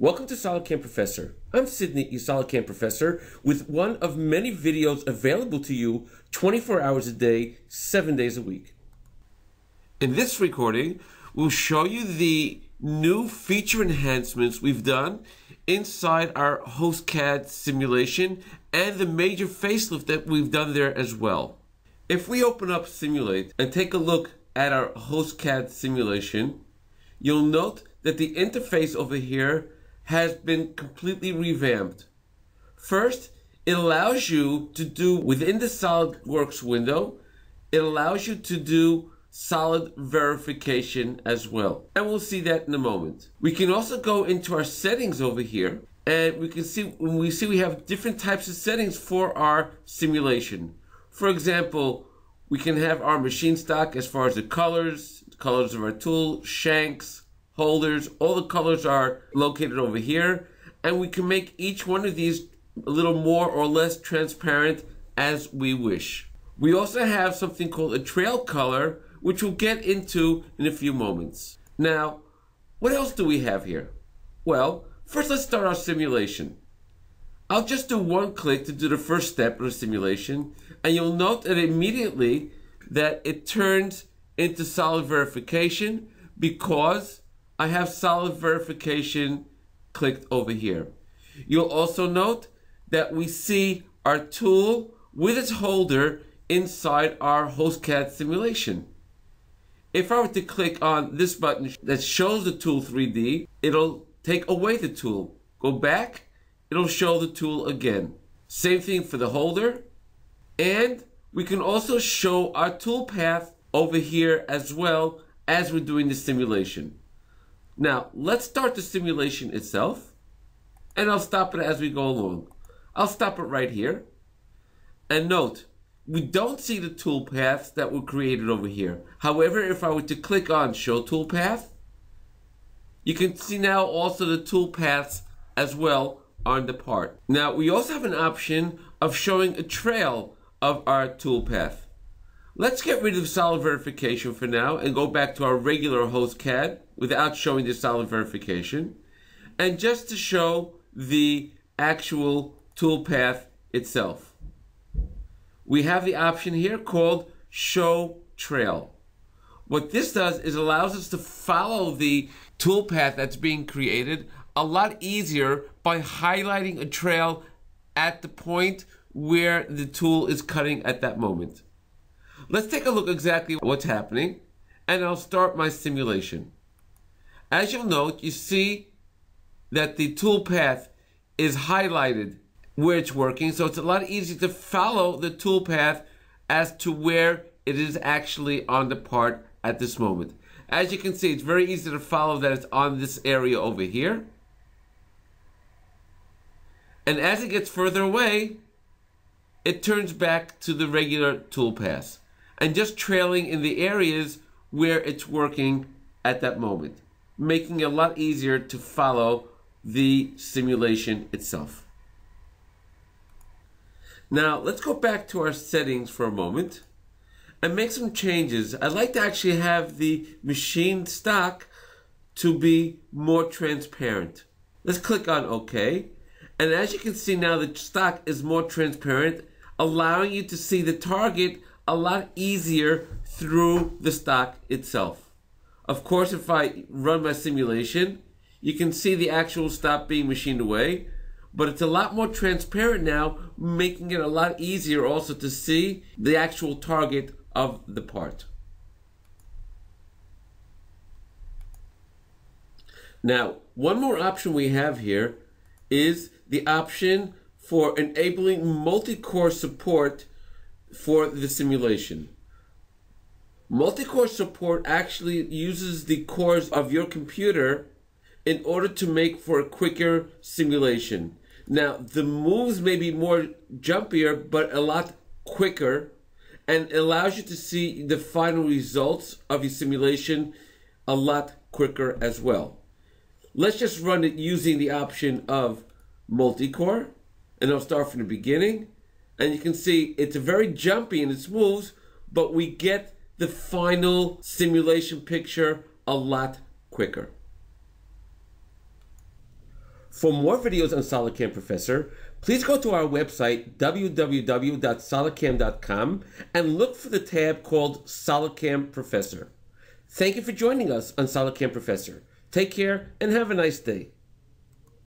Welcome to SolidCAM Professor. I'm Sydney, your SolidCAM Professor, with one of many videos available to you 24 hours a day, 7 days a week. In this recording, we'll show you the new feature enhancements we've done inside our HostCAD simulation and the major facelift that we've done there as well. If we open up Simulate and take a look at our HostCAD simulation, you'll note that the interface over here has been completely revamped. First, it allows you to do, within the SolidWorks window, it allows you to do solid verification as well. And we'll see that in a moment. We can also go into our settings over here, and we can see, we have different types of settings for our simulation. For example, we can have our machine stock as far as the colors of our tool, shanks, holders, all the colors are located over here, and we can make each one of these a little more or less transparent as we wish. We also have something called a trail color, which we'll get into in a few moments. Now, what else do we have here? Well, first let's start our simulation. I'll just do one click to do the first step of the simulation, and you'll note that immediately that it turns into solid verification because I have solid verification clicked over here. You'll also note that we see our tool with its holder inside our HostCAD simulation. If I were to click on this button that shows the tool 3D, it'll take away the tool. Go back, it'll show the tool again. Same thing for the holder. And we can also show our tool path over here as well as we're doing the simulation. Now, let's start the simulation itself, and I'll stop it as we go along. I'll stop it right here. And note, we don't see the tool paths that were created over here. However, if I were to click on Show Tool Path, you can see now also the tool paths as well on the part. Now, we also have an option of showing a trail of our tool path. Let's get rid of solid verification for now and go back to our regular HostCAD without showing the solid verification, and just to show the actual tool path itself. We have the option here called Show Trail. What this does is allows us to follow the tool path that's being created a lot easier by highlighting a trail at the point where the tool is cutting at that moment. Let's take a look exactly what's happening, and I'll start my simulation. As you'll note, you see that the tool path is highlighted where it's working, so it's a lot easier to follow the tool path as to where it is actually on the part at this moment. As you can see, it's very easy to follow that it's on this area over here. And as it gets further away, it turns back to the regular tool path and just trailing in the areas where it's working at that moment, making it a lot easier to follow the simulation itself. Now, let's go back to our settings for a moment and make some changes. I'd like to actually have the machine stock to be more transparent. Let's click on OK. And as you can see now, the stock is more transparent, allowing you to see the target a lot easier through the stock itself. Of course, if I run my simulation, you can see the actual stop being machined away, but it's a lot more transparent now, making it a lot easier also to see the actual target of the part. Now, one more option we have here is the option for enabling multi-core support for the simulation. Multi-core support actually uses the cores of your computer in order to make for a quicker simulation. Now, the moves may be more jumpier, but a lot quicker, and it allows you to see the final results of your simulation a lot quicker as well. Let's just run it using the option of multi-core, and I'll start from the beginning. And you can see it's very jumpy in its moves, but we get the final simulation picture a lot quicker. For more videos on SolidCAM Professor, please go to our website, www.solidcam.com, and look for the tab called SolidCAM Professor. Thank you for joining us on SolidCAM Professor. Take care and have a nice day.